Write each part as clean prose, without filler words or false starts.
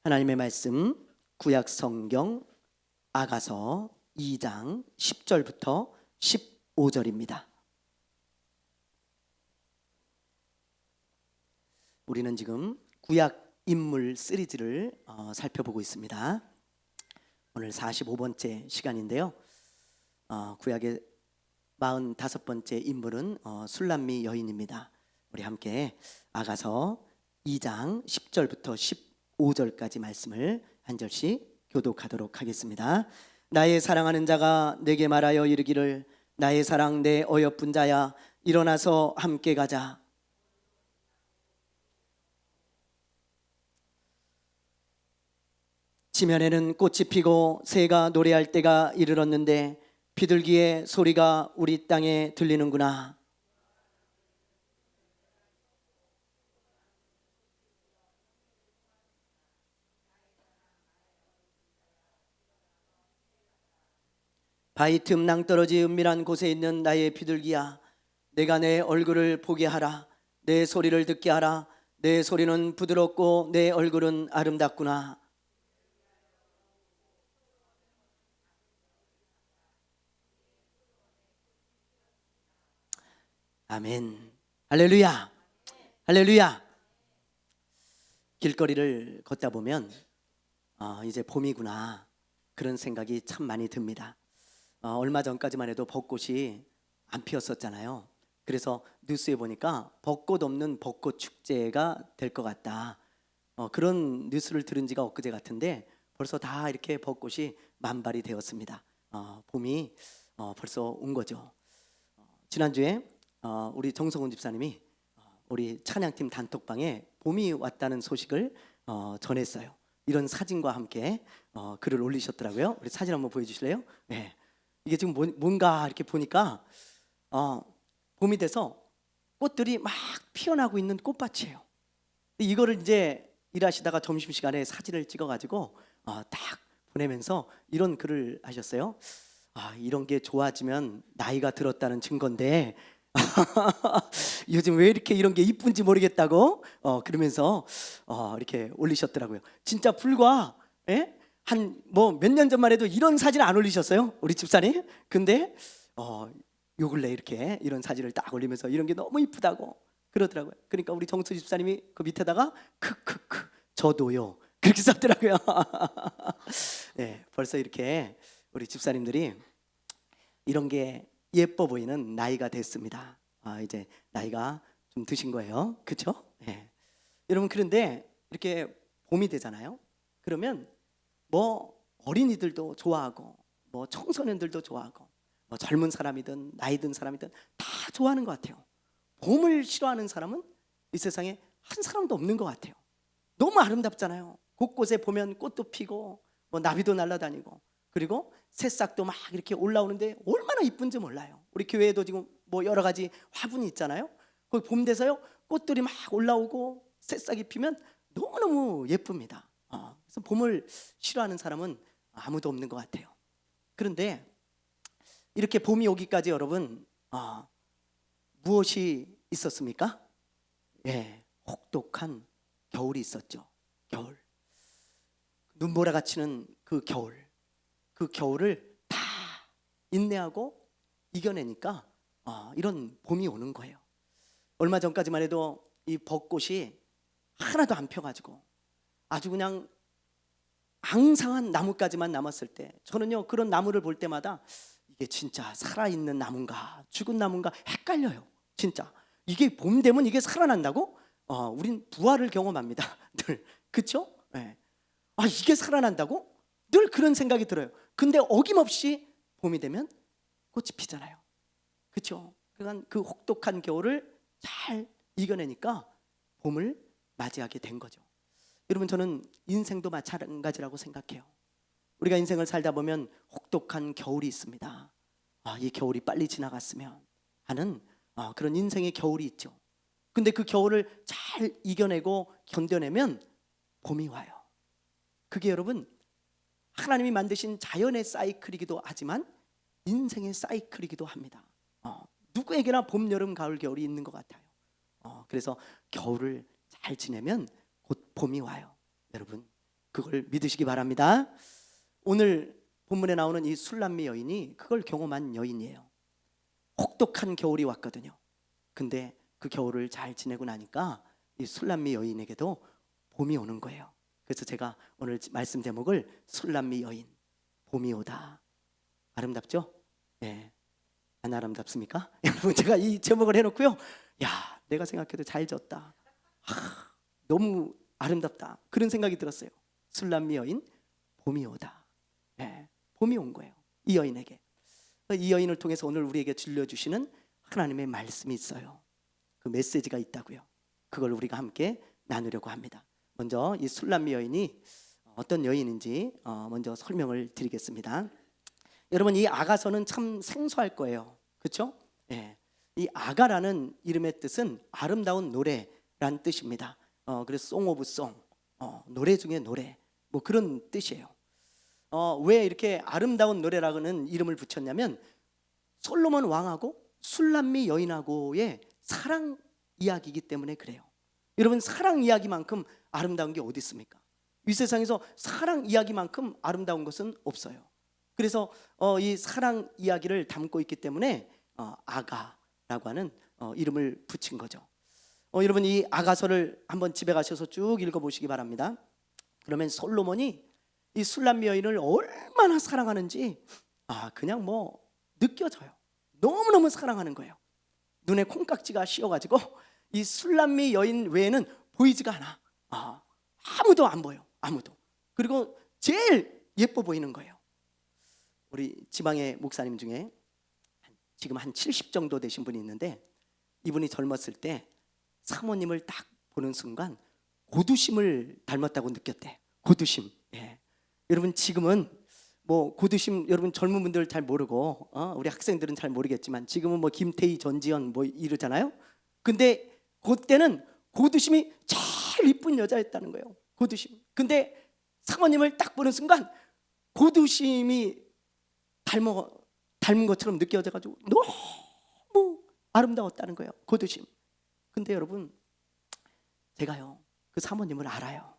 하나님의 말씀 구약 성경 아가서 2장 10절부터 15절입니다. 우리는 지금 구약 인물 시리즈를 살펴보고 있습니다. 오늘 45번째 시간인데요. 구약의 45번째 인물은 술람미 여인입니다. 우리 함께 아가서 2장 10절부터 15절까지 말씀을 한 절씩 교독하도록 하겠습니다. 나의 사랑하는 자가 내게 말하여 이르기를 나의 사랑 내 어여쁜 자야 일어나서 함께 가자. 지면에는 꽃이 피고 새가 노래할 때가 이르렀는데 비둘기의 소리가 우리 땅에 들리는구나. 바위 틈 낭떠러지 은밀한 곳에 있는 나의 비둘기야, 내가 내 얼굴을 보게 하라. 내 소리를 듣게 하라. 내 소리는 부드럽고 내 얼굴은 아름답구나. 아멘. 할렐루야. 할렐루야. 길거리를 걷다 보면 이제 봄이구나 그런 생각이 참 많이 듭니다. 얼마 전까지만 해도 벚꽃이 안 피었었잖아요. 그래서 뉴스에 보니까 벚꽃 없는 벚꽃 축제가 될 것 같다. 그런 뉴스를 들은 지가 엊그제 같은데 벌써 다 이렇게 벚꽃이 만발이 되었습니다. 봄이 벌써 온 거죠. 지난주에 우리 정성훈 집사님이 우리 찬양팀 단톡방에 봄이 왔다는 소식을 전했어요. 이런 사진과 함께 글을 올리셨더라고요. 우리 사진 한번 보여주실래요? 네. 이게 지금 뭔가 이렇게 보니까 봄이 돼서 꽃들이 막 피어나고 있는 꽃밭이에요. 이거를 이제 일하시다가 점심시간에 사진을 찍어가지고 딱 보내면서 이런 글을 하셨어요. 이런 게 좋아지면 나이가 들었다는 증거인데 요즘 왜 이렇게 이런 게 이쁜지 모르겠다고 그러면서 이렇게 올리셨더라고요. 진짜 불과 한 뭐 몇 년 전만 해도 이런 사진 안 올리셨어요, 우리 집사님? 근데 요 근래 이렇게 이런 사진을 딱 올리면서 이런 게 너무 이쁘다고 그러더라고요. 그러니까 우리 정수 집사님이 그 밑에다가 크크크 저도요 그렇게 썼더라고요. 네, 벌써 이렇게 우리 집사님들이 이런 게 예뻐 보이는 나이가 됐습니다. 이제 나이가 좀 드신 거예요, 그렇죠? 네. 여러분, 그런데 이렇게 봄이 되잖아요. 그러면 뭐 어린이들도 좋아하고 뭐 청소년들도 좋아하고 뭐 젊은 사람이든 나이 든 사람이든 다 좋아하는 것 같아요. 봄을 싫어하는 사람은 이 세상에 한 사람도 없는 것 같아요. 너무 아름답잖아요. 곳곳에 보면 꽃도 피고 뭐 나비도 날아다니고 그리고 새싹도 막 이렇게 올라오는데 얼마나 이쁜지 몰라요. 우리 교회에도 지금 뭐 여러 가지 화분이 있잖아요. 거기 봄 돼서요 꽃들이 막 올라오고 새싹이 피면 너무너무 예쁩니다. 그래서 봄을 싫어하는 사람은 아무도 없는 것 같아요. 그런데 이렇게 봄이 오기까지 여러분 무엇이 있었습니까? 예, 혹독한 겨울이 있었죠. 겨울, 눈보라가 치는 그 겨울, 그 겨울을 다 인내하고 이겨내니까 이런 봄이 오는 거예요. 얼마 전까지만 해도 이 벚꽃이 하나도 안 펴가지고 아주 그냥 앙상한 나뭇가지만 남았을 때 저는요 그런 나무를 볼 때마다 이게 진짜 살아있는 나무인가 죽은 나무인가 헷갈려요. 진짜 이게 봄 되면 이게 살아난다고? 우린 부활을 경험합니다. 늘 그렇죠? 네. 이게 살아난다고? 늘 그런 생각이 들어요. 근데 어김없이 봄이 되면 꽃이 피잖아요. 그렇죠? 그러니까 그 혹독한 겨울을 잘 이겨내니까 봄을 맞이하게 된 거죠. 여러분, 저는 인생도 마찬가지라고 생각해요. 우리가 인생을 살다 보면 혹독한 겨울이 있습니다. 이 겨울이 빨리 지나갔으면 하는 그런 인생의 겨울이 있죠. 근데 그 겨울을 잘 이겨내고 견뎌내면 봄이 와요. 그게 여러분 하나님이 만드신 자연의 사이클이기도 하지만 인생의 사이클이기도 합니다. 누구에게나 봄, 여름, 가을, 겨울이 있는 것 같아요. 그래서 겨울을 잘 지내면 곧 봄이 와요. 여러분, 그걸 믿으시기 바랍니다. 오늘 본문에 나오는 이 술람미 여인이 그걸 경험한 여인이에요. 혹독한 겨울이 왔거든요. 근데 그 겨울을 잘 지내고 나니까 이 술람미 여인에게도 봄이 오는 거예요. 그래서 제가 오늘 말씀 제목을 술람미 여인, 봄이 오다. 아름답죠? 네. 안 아름답습니까? 여러분, 제가 이 제목을 해놓고요, 야, 내가 생각해도 잘 졌다. 너무 아름답다. 그런 생각이 들었어요. 술람미 여인, 봄이 오다. 네, 봄이 온 거예요, 이 여인에게. 이 여인을 통해서 오늘 우리에게 들려주시는 하나님의 말씀이 있어요. 그 메시지가 있다고요. 그걸 우리가 함께 나누려고 합니다. 먼저 이 술람미 여인이 어떤 여인인지 먼저 설명을 드리겠습니다. 여러분, 이 아가서는 참 생소할 거예요. 그렇죠? 예. 이 아가라는 이름의 뜻은 아름다운 노래란 뜻입니다. 그래서 송 오브 송, 노래 중에 노래, 뭐 그런 뜻이에요. 왜 이렇게 아름다운 노래라는 이름을 붙였냐면 솔로몬 왕하고 술람미 여인하고의 사랑 이야기이기 때문에 그래요. 여러분, 사랑 이야기만큼 아름다운 게 어디 있습니까? 이 세상에서 사랑 이야기만큼 아름다운 것은 없어요. 그래서 이 사랑 이야기를 담고 있기 때문에 아가라고 하는 이름을 붙인 거죠. 여러분, 이 아가서를 한번 집에 가셔서 쭉 읽어보시기 바랍니다. 그러면 솔로몬이 이 술람미 여인을 얼마나 사랑하는지 그냥 뭐 느껴져요. 너무너무 사랑하는 거예요. 눈에 콩깍지가 씌어가지고 이 술람미 여인 외에는 보이지가 않아. 아무도 안 보여, 아무도. 그리고 제일 예뻐 보이는 거예요. 우리 지방의 목사님 중에 지금 한 70 정도 되신 분이 있는데, 이분이 젊었을 때 사모님을 딱 보는 순간 고두심을 닮았다고 느꼈대. 고두심. 예. 여러분, 지금은 뭐 고두심, 여러분 젊은 분들 잘 모르고 우리 학생들은 잘 모르겠지만 지금은 뭐 김태희, 전지현 뭐 이러잖아요. 근데 그때는 고두심이 제일 이쁜 여자였다는 거예요. 고두심. 근데 사모님을 딱 보는 순간 고두심이 닮은 것처럼 느껴져가지고 너무 아름다웠다는 거예요. 고두심. 근데 여러분, 제가요 그 사모님을 알아요.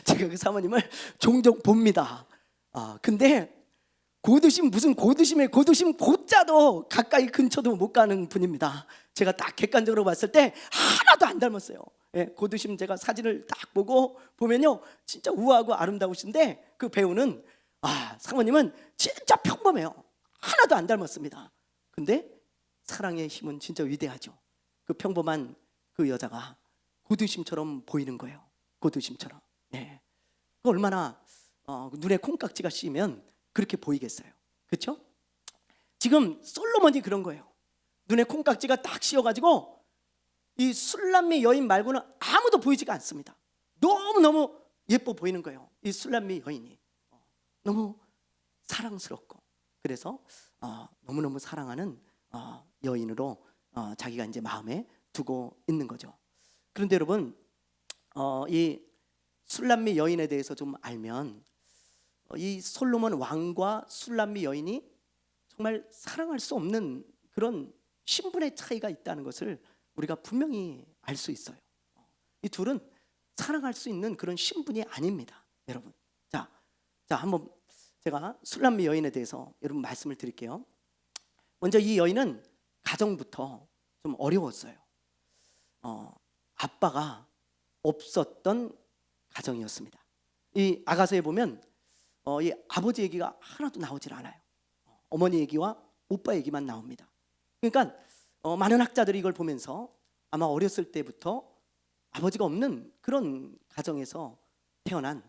제가 그 사모님을 종종 봅니다. 근데 고두심, 무슨 고두심에 고두심 고자도 가까이 근처도 못 가는 분입니다. 제가 딱 객관적으로 봤을 때 하나도 안 닮았어요. 예, 고두심 제가 사진을 딱 보면요 진짜 우아하고 아름다우신데, 그 배우는 사모님은 진짜 평범해요. 하나도 안 닮았습니다. 근데 사랑의 힘은 진짜 위대하죠. 그 평범한 그 여자가 고두심처럼 보이는 거예요. 고두심처럼. 네. 얼마나 눈에 콩깍지가 씌면 그렇게 보이겠어요. 그렇죠? 지금 솔로몬이 그런 거예요. 눈에 콩깍지가 딱 씌어가지고 이 술람미 여인 말고는 아무도 보이지가 않습니다. 너무너무 예뻐 보이는 거예요. 이 술람미 여인이 너무 사랑스럽고, 그래서 너무너무 사랑하는 여인으로 자기가 이제 마음에 두고 있는 거죠. 그런데 여러분, 이 술람미 여인에 대해서 좀 알면 이 솔로몬 왕과 술람미 여인이 정말 사랑할 수 없는 그런 신분의 차이가 있다는 것을 우리가 분명히 알 수 있어요. 이 둘은 사랑할 수 있는 그런 신분이 아닙니다, 여러분. 자, 한번 제가 술람미 여인에 대해서 여러분 말씀을 드릴게요. 먼저 이 여인은 가정부터 좀 어려웠어요. 아빠가 없었던 가정이었습니다. 이 아가서에 보면 이 아버지 얘기가 하나도 나오질 않아요. 어머니 얘기와 오빠 얘기만 나옵니다. 그러니까 많은 학자들이 이걸 보면서 아마 어렸을 때부터 아버지가 없는 그런 가정에서 태어난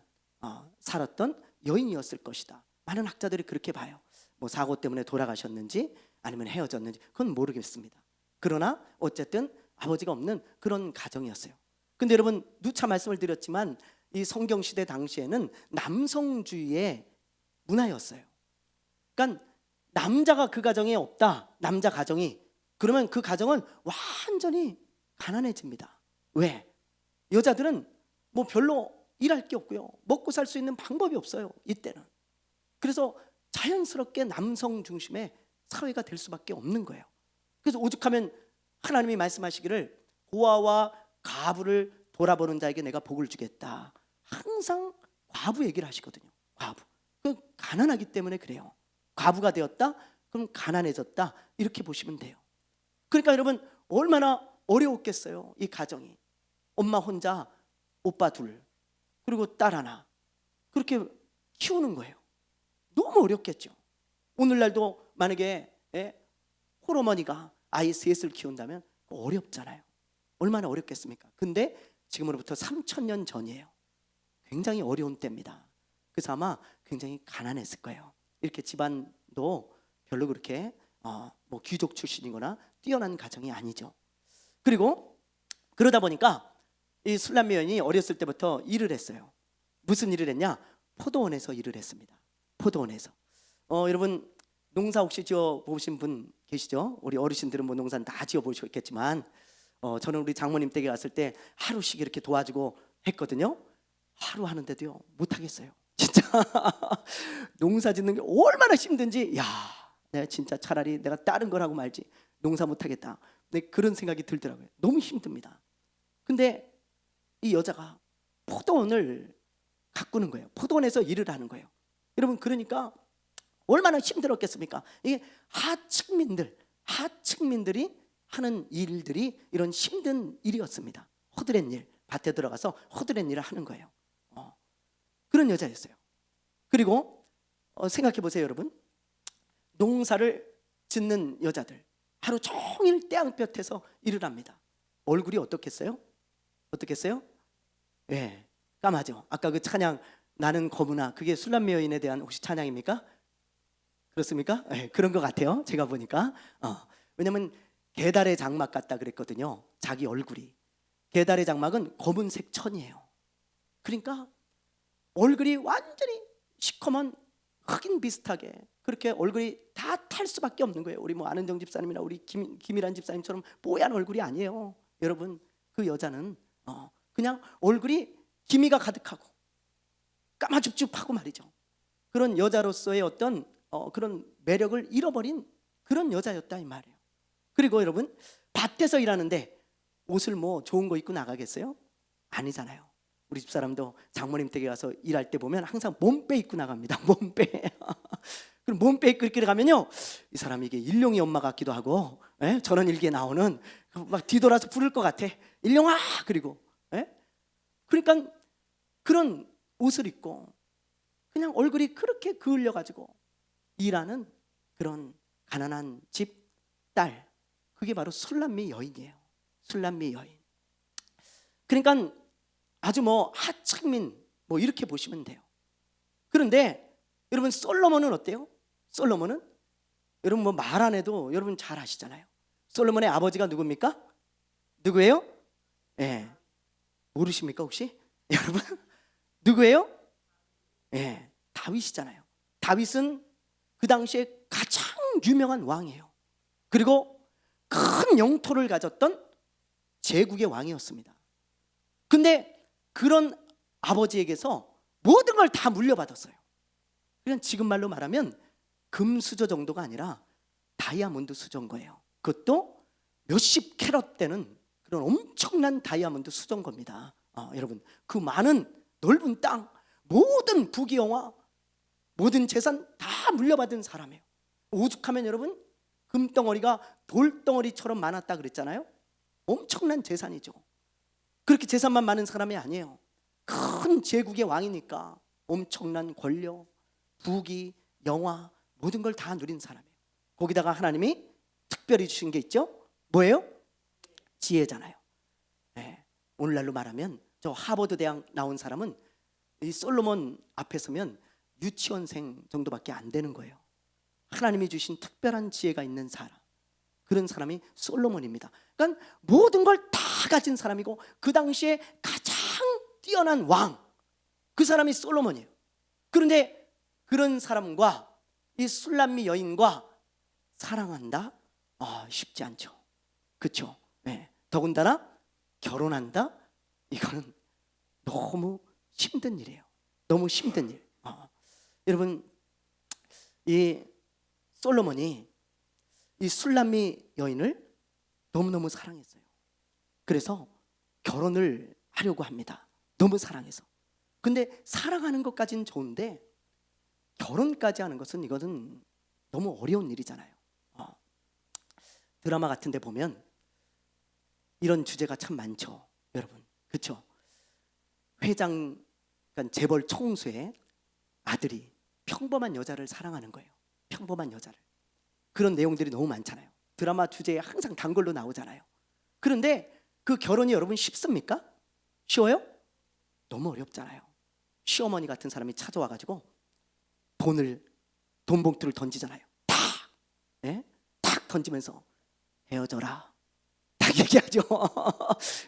살았던 여인이었을 것이다. 많은 학자들이 그렇게 봐요. 뭐 사고 때문에 돌아가셨는지 아니면 헤어졌는지 그건 모르겠습니다. 그러나 어쨌든 아버지가 없는 그런 가정이었어요. 근데 여러분, 누차 말씀을 드렸지만 이 성경시대 당시에는 남성주의의 문화였어요. 그러니까 남자가 그 가정에 없다, 남자 가정이, 그러면 그 가정은 완전히 가난해집니다. 왜? 여자들은 뭐 별로 일할 게 없고요, 먹고 살 수 있는 방법이 없어요, 이때는. 그래서 자연스럽게 남성 중심의 사회가 될 수밖에 없는 거예요. 그래서 오죽하면 하나님이 말씀하시기를 고아와 가부를 돌아보는 자에게 내가 복을 주겠다. 항상 과부 얘기를 하시거든요. 과부. 그 가난하기 때문에 그래요. 과부가 되었다? 그럼 가난해졌다. 이렇게 보시면 돼요. 그러니까 여러분 얼마나 어려웠겠어요. 이 가정이. 엄마 혼자 오빠 둘 그리고 딸 하나 그렇게 키우는 거예요. 너무 어렵겠죠. 오늘날도 만약에 홀어머니가 아이 셋을 키운다면 어렵잖아요. 얼마나 어렵겠습니까? 근데 지금으로부터 3,000년 전이에요. 굉장히 어려운 때입니다. 그래서 아마 굉장히 가난했을 거예요. 이렇게 집안도 별로 그렇게 뭐 귀족 출신이거나 뛰어난 가정이 아니죠. 그리고 그러다 보니까 이 술람미 여인이 어렸을 때부터 일을 했어요. 무슨 일을 했냐? 포도원에서 일을 했습니다. 포도원에서. 여러분 농사 혹시 지어 보신 분 계시죠? 우리 어르신들은 뭐 농사는 다 지어 보셨겠지만 저는 우리 장모님 댁에 갔을 때 하루씩 이렇게 도와주고 했거든요. 하루 하는데도요 못 하겠어요. 진짜 농사 짓는 게 얼마나 힘든지 내가 진짜 차라리 내가 다른 걸 하고 말지 농사 못 하겠다. 네, 그런 생각이 들더라고요. 너무 힘듭니다. 근데 이 여자가 포도원을 가꾸는 거예요. 포도원에서 일을 하는 거예요. 여러분 그러니까 얼마나 힘들었겠습니까? 이게 하층민들이 하는 일들이 이런 힘든 일이었습니다. 허드렛 일, 밭에 들어가서 허드렛 일을 하는 거예요. 그런 여자였어요. 그리고 생각해 보세요, 여러분. 농사를 짓는 여자들 하루 종일 태양볕에서 일을 합니다. 얼굴이 어떻겠어요? 어떻겠어요? 예, 까마죠. 아까 그 찬양 나는 거무나 그게 술람미 여인에 대한 혹시 찬양입니까? 그렇습니까? 네, 그런 것 같아요. 제가 보니까 왜냐하면 게달의 장막 같다 그랬거든요. 자기 얼굴이 게달의 장막은 검은색 천이에요. 그러니까 얼굴이 완전히 시커먼 흑인 비슷하게 그렇게 얼굴이 다 탈 수밖에 없는 거예요. 우리 뭐 안은정 집사님이나 우리 김일한 집사님처럼 뽀얀 얼굴이 아니에요. 여러분 그 여자는 그냥 얼굴이 기미가 가득하고 까마죽죽하고 말이죠. 그런 여자로서의 어떤 그런 매력을 잃어버린 그런 여자였다 이 말이에요. 그리고 여러분 밭에서 일하는데 옷을 뭐 좋은 거 입고 나가겠어요? 아니잖아요. 우리 집사람도 장모님 댁에 가서 일할 때 보면 항상 몸빼 입고 나갑니다. 몸빼. 그럼 몸빼 입고 이렇게 가면요 이 사람이 이게 일용이 엄마 같기도 하고 저런 일기에 나오는 막 뒤돌아서 부를 것 같아. 일용아 그리고 그러니까 그런 옷을 입고 그냥 얼굴이 그렇게 그을려 가지고 일하는 그런 가난한 집 딸 그게 바로 술람미 여인이에요. 술람미 여인. 그러니까 아주 뭐 하층민 뭐 이렇게 보시면 돼요. 그런데 여러분 솔로몬은 어때요? 솔로몬은 여러분 뭐 말 안 해도 여러분 잘 아시잖아요. 솔로몬의 아버지가 누굽니까? 누구예요? 예. 모르십니까 혹시? 여러분 누구예요? 예. 다윗이잖아요. 다윗은 그 당시에 가장 유명한 왕이에요. 그리고 큰 영토를 가졌던 제국의 왕이었습니다. 근데 그런 아버지에게서 모든 걸 다 물려받았어요. 그냥 지금 말로 말하면 금수저 정도가 아니라 다이아몬드 수저인 거예요. 그것도 몇십 캐럿 되는 그런 엄청난 다이아몬드 수저인 겁니다. 여러분 그 많은 넓은 땅 모든 부귀영화 모든 재산 다 물려받은 사람이에요. 오죽하면 여러분 금덩어리가 돌덩어리처럼 많았다 그랬잖아요. 엄청난 재산이죠. 그렇게 재산만 많은 사람이 아니에요. 큰 제국의 왕이니까 엄청난 권력, 부귀, 영화 모든 걸 다 누린 사람이에요. 거기다가 하나님이 특별히 주신 게 있죠. 뭐예요? 지혜잖아요. 네. 오늘날로 말하면 저 하버드 대학 나온 사람은 이 솔로몬 앞에 서면 유치원생 정도밖에 안 되는 거예요. 하나님이 주신 특별한 지혜가 있는 사람, 그런 사람이 솔로몬입니다. 그러니까 모든 걸 다 가진 사람이고 그 당시에 가장 뛰어난 왕, 그 사람이 솔로몬이에요. 그런데 그런 사람과 이 술람미 여인과 사랑한다? 쉽지 않죠. 그렇죠? 네. 더군다나 결혼한다? 이거는 너무 힘든 일이에요. 너무 힘든 일. 여러분 이 솔로몬이 이 술람미 여인을 너무너무 사랑했어요. 그래서 결혼을 하려고 합니다. 너무 사랑해서. 근데 사랑하는 것까지는 좋은데 결혼까지 하는 것은 이것은 너무 어려운 일이잖아요. 드라마 같은 데 보면 이런 주제가 참 많죠, 여러분. 그렇죠? 회장, 그러니까 재벌 총수의 아들이 평범한 여자를 사랑하는 거예요. 평범한 여자를. 그런 내용들이 너무 많잖아요. 드라마 주제에 항상 단골로 나오잖아요. 그런데 그 결혼이 여러분 쉽습니까? 쉬워요? 너무 어렵잖아요. 시어머니 같은 사람이 찾아와가지고 돈 봉투를 던지잖아요. 탁! 예? 탁 던지면서 헤어져라. 딱 얘기하죠.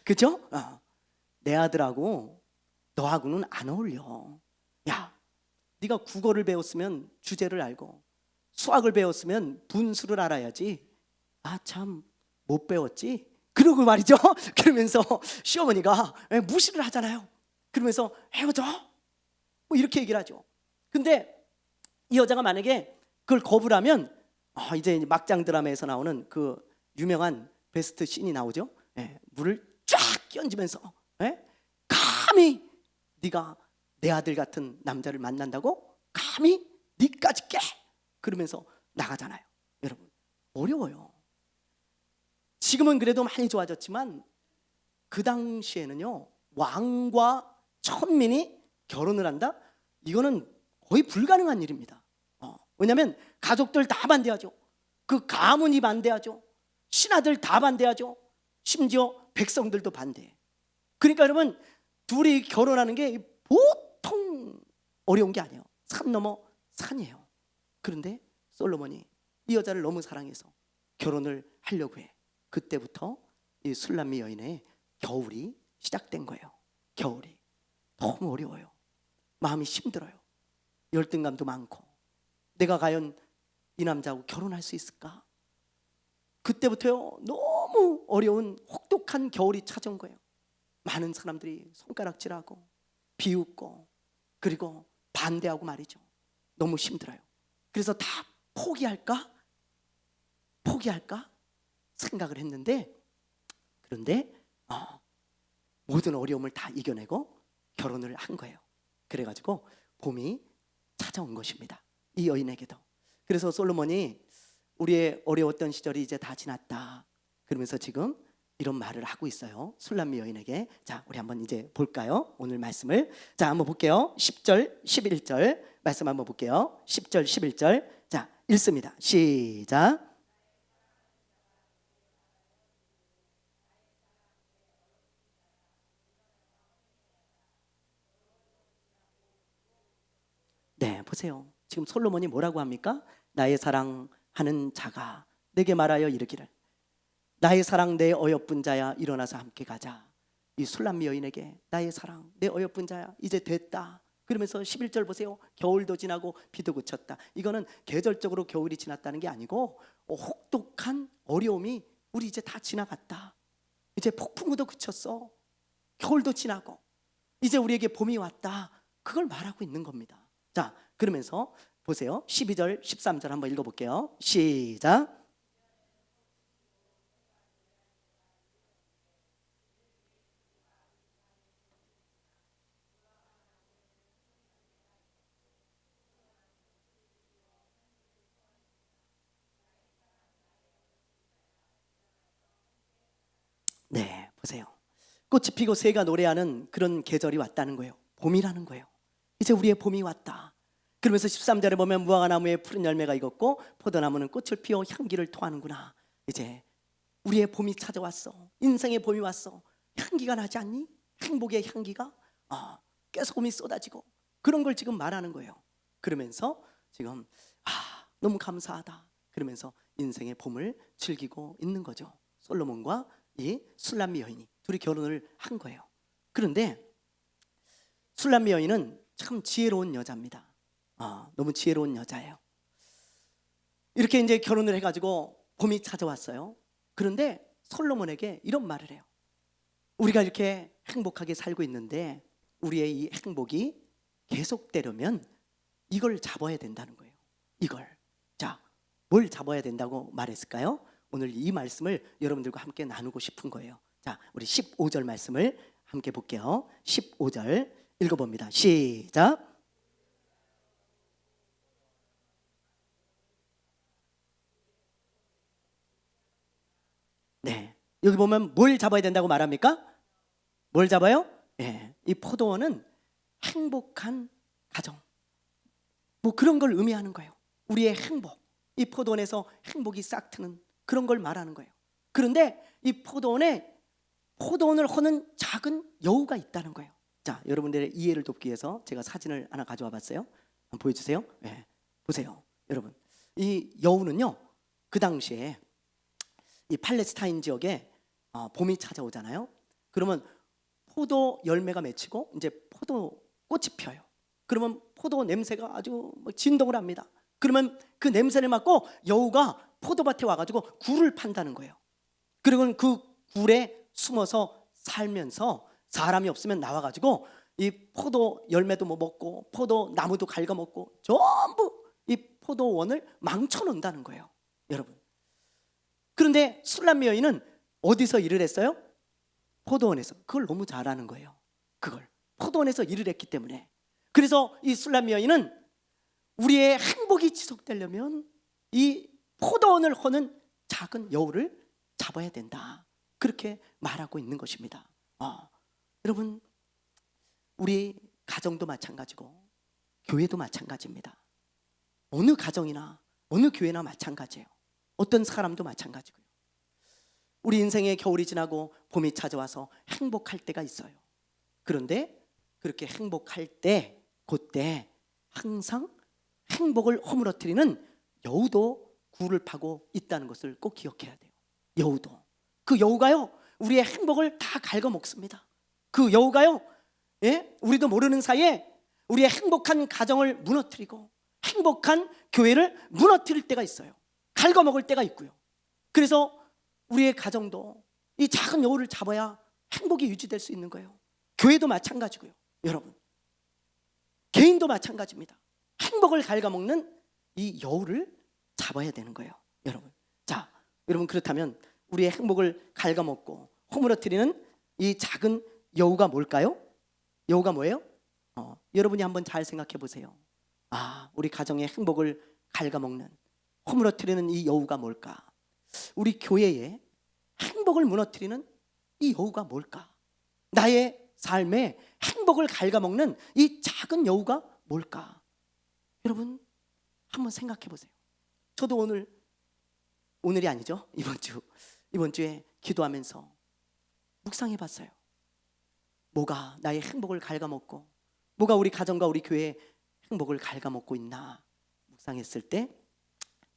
그죠? 내 아들하고 너하고는 안 어울려. 야, 네가 국어를 배웠으면 주제를 알고 수학을 배웠으면 분수를 알아야지. 아, 참 못 배웠지? 그러고 말이죠. 그러면서 시어머니가 무시를 하잖아요. 그러면서 헤어져. 뭐 이렇게 얘기를 하죠. 근데 이 여자가 만약에 그걸 거부를 하면 이제 막장 드라마에서 나오는 그 유명한 베스트 씬이 나오죠. 물을 쫙 끼얹으면서 감히 네가 내 아들 같은 남자를 만난다고? 감히 네까지 깨! 그러면서 나가잖아요. 여러분 어려워요. 지금은 그래도 많이 좋아졌지만 그 당시에는요, 왕과 천민이 결혼을 한다? 이거는 거의 불가능한 일입니다. 왜냐하면 가족들 다 반대하죠. 그 가문이 반대하죠. 신하들 다 반대하죠. 심지어 백성들도 반대해. 그러니까 여러분 둘이 결혼하는 게 보통 어려운 게 아니에요. 산 넘어 산이에요. 그런데 솔로몬이 이 여자를 너무 사랑해서 결혼을 하려고 해. 그때부터 이 술람미 여인의 겨울이 시작된 거예요. 겨울이 너무 어려워요. 마음이 힘들어요. 열등감도 많고 내가 과연 이 남자하고 결혼할 수 있을까? 그때부터요 너무 어려운 혹독한 겨울이 찾아온 거예요. 많은 사람들이 손가락질하고 비웃고 그리고 반대하고 말이죠. 너무 힘들어요. 그래서 다 포기할까 생각을 했는데, 그런데 모든 어려움을 다 이겨내고 결혼을 한 거예요. 그래가지고 봄이 찾아온 것입니다. 이 여인에게도. 그래서 솔로몬이 우리의 어려웠던 시절이 이제 다 지났다 그러면서 지금 이런 말을 하고 있어요. 술람미 여인에게. 자, 우리 한번 이제 볼까요? 오늘 말씀을. 자, 한번 볼게요. 10절, 11절 말씀 한번 볼게요. 10절, 11절. 자, 읽습니다. 시작. 네, 보세요. 지금 솔로몬이 뭐라고 합니까? 나의 사랑하는 자가 내게 말하여 이르기를 나의 사랑 내 어여쁜 자야 일어나서 함께 가자. 이 술람미 여인에게 나의 사랑 내 어여쁜 자야 이제 됐다. 그러면서 11절 보세요. 겨울도 지나고 비도 그쳤다. 이거는 계절적으로 겨울이 지났다는 게 아니고 혹독한 어려움이 우리 이제 다 지나갔다. 이제 폭풍우도 그쳤어. 겨울도 지나고 이제 우리에게 봄이 왔다. 그걸 말하고 있는 겁니다. 자, 그러면서 보세요. 12절, 13절 한번 읽어볼게요. 시작. 네, 보세요. 꽃이 피고 새가 노래하는 그런 계절이 왔다는 거예요. 봄이라는 거예요. 이제 우리의 봄이 왔다. 그러면서 13절에 보면 무화과 나무에 푸른 열매가 익었고 포도나무는 꽃을 피워 향기를 토하는구나. 이제 우리의 봄이 찾아왔어. 인생의 봄이 왔어. 향기가 나지 않니? 행복의 향기가 깨소금이 쏟아지고 그런 걸 지금 말하는 거예요. 그러면서 지금 너무 감사하다. 그러면서 인생의 봄을 즐기고 있는 거죠. 솔로몬과 이 술람미 여인이 둘이 결혼을 한 거예요. 그런데 술람미 여인은 참 지혜로운 여자입니다. 너무 지혜로운 여자예요. 이렇게 이제 결혼을 해가지고 봄이 찾아왔어요. 그런데 솔로몬에게 이런 말을 해요. 우리가 이렇게 행복하게 살고 있는데 우리의 이 행복이 계속되려면 이걸 잡아야 된다는 거예요. 이걸. 자, 뭘 잡아야 된다고 말했을까요? 오늘 이 말씀을 여러분들과 함께 나누고 싶은 거예요. 자, 우리 15절 말씀을 함께 볼게요. 15절 읽어봅니다. 시작. 네, 여기 보면 뭘 잡아야 된다고 말합니까? 뭘 잡아요? 네, 이 포도원은 행복한 가정, 뭐 그런 걸 의미하는 거예요. 우리의 행복, 이 포도원에서 행복이 싹 트는 그런 걸 말하는 거예요. 그런데 이 포도원을 허는 작은 여우가 있다는 거예요. 자, 여러분들의 이해를 돕기 위해서 제가 사진을 하나 가져와 봤어요. 한번 보여주세요. 네, 보세요, 여러분. 이 여우는요, 그 당시에 이 팔레스타인 지역에 봄이 찾아오잖아요. 그러면 포도 열매가 맺히고 이제 포도 꽃이 펴요. 그러면 포도 냄새가 아주 막 진동을 합니다. 그러면 그 냄새를 맡고 여우가 포도밭에 와가지고 굴을 판다는 거예요. 그리고 그 굴에 숨어서 살면서 사람이 없으면 나와가지고 이 포도 열매도 뭐 먹고 포도 나무도 갉아먹고 전부 이 포도원을 망쳐놓는다는 거예요, 여러분. 그런데 술람미 여인은 어디서 일을 했어요? 포도원에서. 그걸 너무 잘하는 거예요. 그걸 포도원에서 일을 했기 때문에. 그래서 이 술람미 여인은 우리의 행복이 지속되려면 이 포도원을 허는 작은 여우를 잡아야 된다, 그렇게 말하고 있는 것입니다. 여러분, 우리 가정도 마찬가지고 교회도 마찬가지입니다. 어느 가정이나 어느 교회나 마찬가지예요. 어떤 사람도 마찬가지고요. 우리 인생의 겨울이 지나고 봄이 찾아와서 행복할 때가 있어요. 그런데 그렇게 행복할 때, 그때 항상 행복을 허물어뜨리는 여우도 굴을 파고 있다는 것을 꼭 기억해야 돼요. 여우도. 그 여우가요, 우리의 행복을 다 갉아먹습니다. 그 여우가요, 우리도 모르는 사이에 우리의 행복한 가정을 무너뜨리고 행복한 교회를 무너뜨릴 때가 있어요. 갉아먹을 때가 있고요. 그래서 우리의 가정도 이 작은 여우를 잡아야 행복이 유지될 수 있는 거예요. 교회도 마찬가지고요, 여러분. 개인도 마찬가지입니다. 행복을 갉아먹는 이 여우를 잡아야 되는 거예요, 여러분. 자, 여러분, 그렇다면 우리의 행복을 갉아먹고 허물어뜨리는 이 작은 여우가 뭘까요? 여우가 뭐예요? 여러분이 한번 잘 생각해 보세요. 우리 가정의 행복을 갉아먹는, 허물어뜨리는 이 여우가 뭘까? 우리 교회의 행복을 무너뜨리는 이 여우가 뭘까? 나의 삶에 행복을 갉아먹는 이 작은 여우가 뭘까? 여러분, 한번 생각해 보세요. 저도 오늘이 아니죠, 이번 주에 기도하면서 묵상해 봤어요. 뭐가 나의 행복을 갉아먹고 뭐가 우리 가정과 우리 교회의 행복을 갉아먹고 있나 묵상했을 때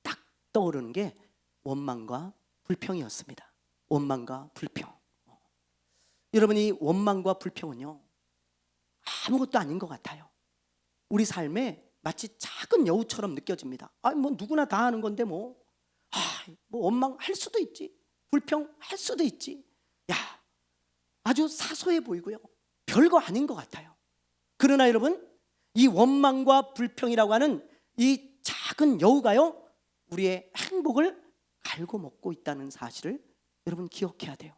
딱 떠오르는 게 원망과 불평이었습니다. 원망과 불평. 여러분, 이 원망과 불평은요, 아무것도 아닌 것 같아요. 우리 삶에 마치 작은 여우처럼 느껴집니다. 뭐 누구나 다 하는 건데 뭐 원망할 수도 있지, 불평할 수도 있지. 아주 사소해 보이고요, 별거 아닌 것 같아요. 그러나 여러분, 이 원망과 불평이라고 하는 이 작은 여우가요, 우리의 행복을 갉아먹고 있다는 사실을 여러분 기억해야 돼요.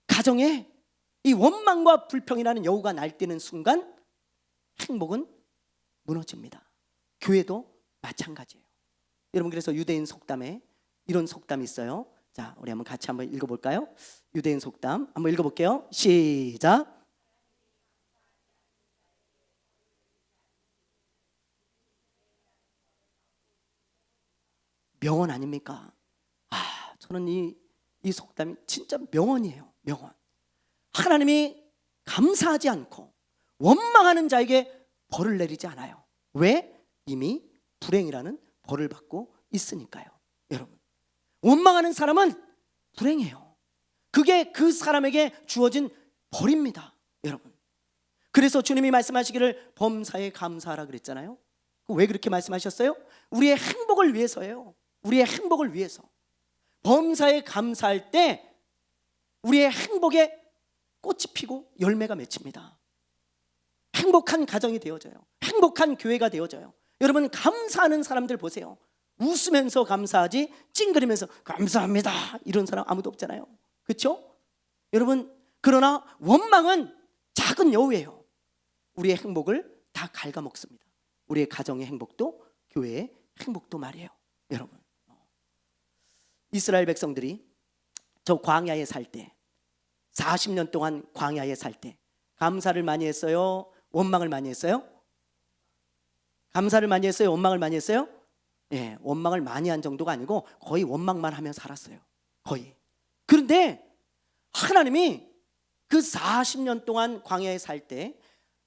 가정에 이 원망과 불평이라는 여우가 날뛰는 순간 행복은 무너집니다. 교회도 마찬가지예요. 여러분, 그래서 유대인 속담에 이런 속담이 있어요. 자, 우리 한번 같이 한번 읽어볼까요? 유대인 속담 한번 읽어볼게요. 시작. 명언 아닙니까? 저는 이 속담이 진짜 명언이에요. 명언. 하나님이 감사하지 않고 원망하는 자에게 벌을 내리지 않아요. 왜? 이미 불행이라는 벌을 받고 있으니까요. 여러분, 원망하는 사람은 불행해요. 그게 그 사람에게 주어진 벌입니다, 여러분. 그래서 주님이 말씀하시기를 범사에 감사하라 그랬잖아요. 왜 그렇게 말씀하셨어요? 우리의 행복을 위해서예요. 우리의 행복을 위해서. 범사에 감사할 때 우리의 행복에 꽃이 피고 열매가 맺힙니다. 행복한 가정이 되어져요. 행복한 교회가 되어져요. 여러분, 감사하는 사람들 보세요. 웃으면서 감사하지 찡그리면서 감사합니다 이런 사람 아무도 없잖아요. 그렇죠? 여러분, 그러나 원망은 작은 여우예요. 우리의 행복을 다 갉아먹습니다. 우리의 가정의 행복도 교회의 행복도 말이에요. 여러분, 이스라엘 백성들이 저 광야에 살 때 40년 동안 광야에 살 때 감사를 많이 했어요? 원망을 많이 했어요? 감사를 많이 했어요? 원망을 많이 했어요? 예, 원망을 많이 한 정도가 아니고 거의 원망만 하며 살았어요. 거의. 그런데 하나님이 그 40년 동안 광야에 살 때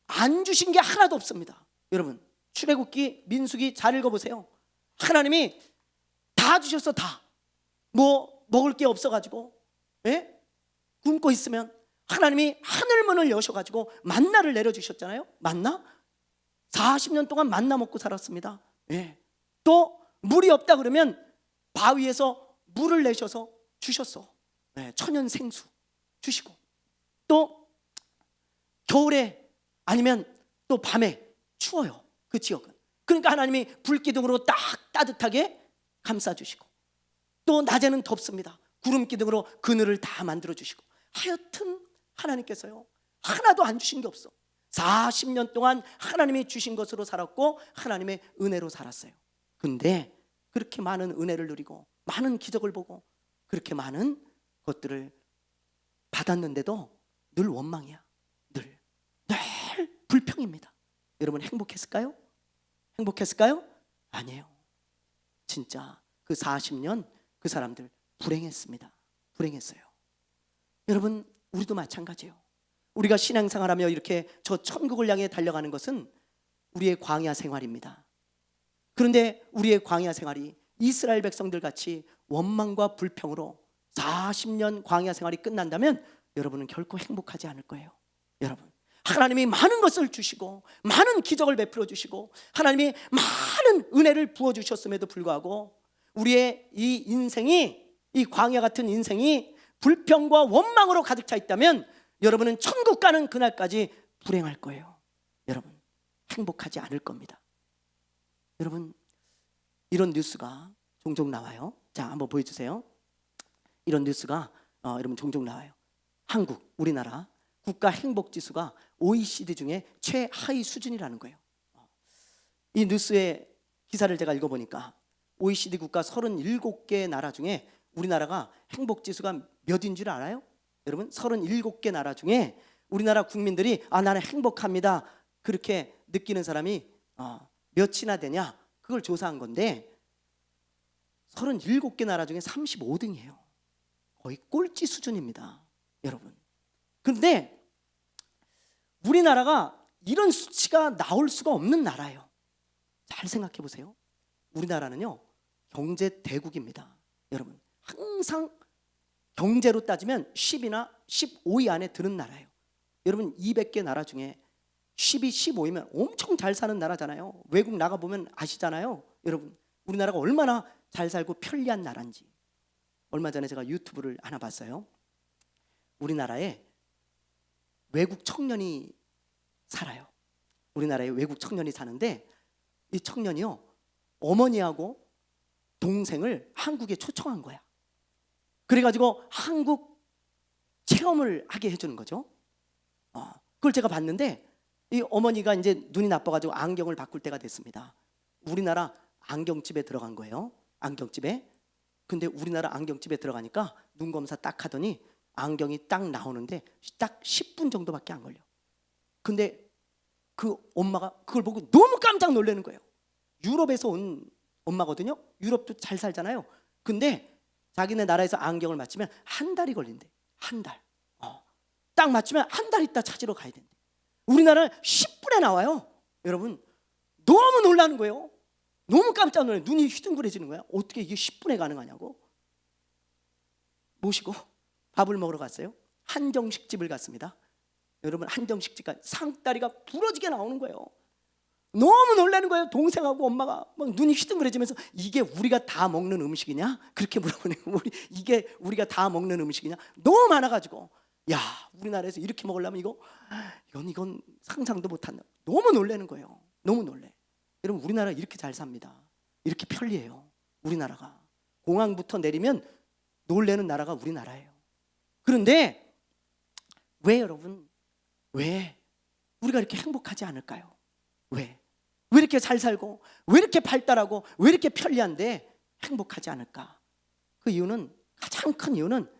안 주신 게 하나도 없습니다. 여러분, 출애굽기, 민수기 잘 읽어보세요. 하나님이 다 주셨어. 다. 뭐 먹을 게 없어가지고, 예? 굶고 있으면 하나님이 하늘문을 여셔가지고 만나를 내려주셨잖아요. 만나? 40년 동안 만나 먹고 살았습니다. 예. 또 물이 없다 그러면 바위에서 물을 내셔서 주셨어. 예. 천연 생수 주시고, 또 겨울에 아니면 또 밤에 추워요. 그 지역은. 그러니까 하나님이 불기둥으로 딱 따뜻하게 감싸주시고, 또 낮에는 덥습니다. 구름기둥으로 그늘을 다 만들어주시고, 하여튼 하나님께서요 하나도 안 주신 게 없어. 40년 동안 하나님이 주신 것으로 살았고 하나님의 은혜로 살았어요. 근데 그렇게 많은 은혜를 누리고 많은 기적을 보고 그렇게 많은 것들을 받았는데도 늘 원망이야. 늘 불평입니다. 여러분, 행복했을까요? 행복했을까요? 아니에요. 진짜 그 40년 그 사람들 불행했습니다. 불행했어요. 여러분, 우리도 마찬가지예요. 우리가 신앙생활하며 이렇게 저 천국을 향해 달려가는 것은 우리의 광야 생활입니다. 그런데 우리의 광야 생활이 이스라엘 백성들 같이 원망과 불평으로 40년 광야 생활이 끝난다면 여러분은 결코 행복하지 않을 거예요. 여러분, 하나님이 많은 것을 주시고 많은 기적을 베풀어 주시고 하나님이 많은 은혜를 부어 주셨음에도 불구하고 우리의 이 인생이, 이 광야 같은 인생이 불평과 원망으로 가득 차 있다면 여러분은 천국 가는 그날까지 불행할 거예요. 여러분, 행복하지 않을 겁니다. 여러분, 이런 뉴스가 종종 나와요. 자, 한번 보여주세요. 이런 뉴스가 여러분 종종 나와요. 한국, 우리나라 국가 행복지수가 OECD 중에 최하위 수준이라는 거예요. 이 뉴스의 기사를 제가 읽어보니까 OECD 국가 37개 나라 중에 우리나라가 행복지수가 몇인 줄 알아요? 여러분, 37개 나라 중에 우리나라 국민들이 나는 행복합니다 그렇게 느끼는 사람이 몇이나 되냐, 그걸 조사한 건데 37개 나라 중에 35등이에요. 거의 꼴찌 수준입니다. 여러분, 그런데 우리나라가 이런 수치가 나올 수가 없는 나라예요. 잘 생각해 보세요. 우리나라는요 경제 대국입니다. 여러분, 항상 경제로 따지면 10이나 15위 안에 드는 나라예요. 여러분, 200개 나라 중에 10위, 15위면 엄청 잘 사는 나라잖아요. 외국 나가보면 아시잖아요. 여러분, 우리나라가 얼마나 잘 살고 편리한 나라인지. 얼마 전에 제가 유튜브를 하나 봤어요. 우리나라에 외국 청년이 살아요. 우리나라에 외국 청년이 사는데 이 청년이요 어머니하고 동생을 한국에 초청한 거야. 그래가지고 한국 체험을 하게 해주는 거죠. 그걸 제가 봤는데 이 어머니가 이제 눈이 나빠가지고 안경을 바꿀 때가 됐습니다. 우리나라 안경집에 들어간 거예요. 안경집에. 근데 우리나라 안경집에 들어가니까 눈 검사 딱 하더니 안경이 딱 나오는데 딱 10분 정도밖에 안 걸려. 근데 그 엄마가 그걸 보고 너무 깜짝 놀라는 거예요. 유럽에서 온 엄마거든요. 유럽도 잘 살잖아요. 근데 자기네 나라에서 안경을 맞추면 한 달이 걸린대. 한 달. 딱 맞추면 한 달 있다 찾으러 가야 된대. 우리나라는 10분에 나와요. 여러분, 너무 놀라는 거예요. 너무 깜짝 놀라요. 눈이 휘둥그레지는 거야. 어떻게 이게 10분에 가능하냐고. 모시고 밥을 먹으러 갔어요. 한정식집을 갔습니다. 여러분, 한정식집 가 상다리가 부러지게 나오는 거예요. 너무 놀라는 거예요. 동생하고 엄마가 막 눈이 휘둥그레지면서 이게 우리가 다 먹는 음식이냐? 그렇게 물어보네요. 이게 우리가 다 먹는 음식이냐? 너무 많아가지고 야, 우리나라에서 이렇게 먹으려면 이건 상상도 못한다. 너무 놀라는 거예요. 너무 놀래. 여러분, 우리나라 이렇게 잘 삽니다. 이렇게 편리해요. 우리나라가 공항부터 내리면 놀래는 나라가 우리나라예요. 그런데 왜 여러분, 왜 우리가 우리가 이렇게 행복하지 않을까요? 왜? 왜 이렇게 잘 살고, 왜 이렇게 발달하고, 왜 이렇게 편리한데 행복하지 않을까? 그 이유는, 가장 큰 이유는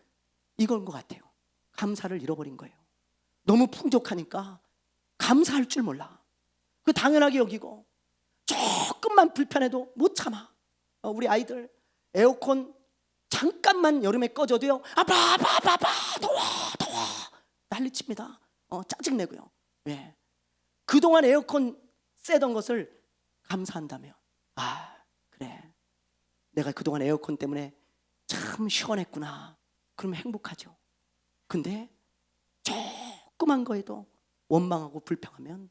이건 것 같아요. 감사를 잃어버린 거예요. 너무 풍족하니까 감사할 줄 몰라. 그 당연하게 여기고, 조금만 불편해도 못 참아. 우리 아이들 에어컨 잠깐만 여름에 꺼져도요, 아빠 더워 난리칩니다. 짜증내고요. 왜? 그동안 에어컨 쐬던 것을 감사한다면, 그래, 내가 그동안 에어컨 때문에 참 시원했구나, 그러면 행복하죠. 근데 조그만 거에도 원망하고 불평하면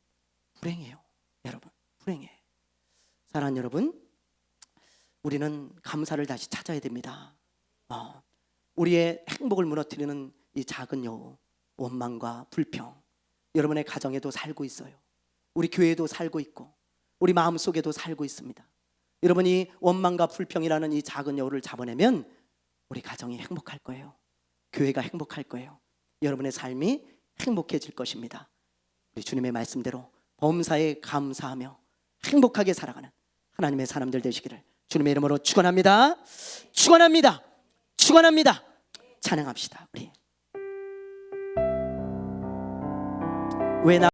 불행해요. 여러분, 불행해. 사랑하는 여러분, 우리는 감사를 다시 찾아야 됩니다. 우리의 행복을 무너뜨리는 이 작은 여우, 원망과 불평, 여러분의 가정에도 살고 있어요. 우리 교회에도 살고 있고, 우리 마음속에도 살고 있습니다. 여러분이 원망과 불평이라는 이 작은 여우를 잡아내면 우리 가정이 행복할 거예요. 교회가 행복할 거예요. 여러분의 삶이 행복해질 것입니다. 우리 주님의 말씀대로 범사에 감사하며 행복하게 살아가는 하나님의 사람들 되시기를 주님의 이름으로 축원합니다. 축원합니다. 축원합니다. 찬양합시다. 우리 왜 나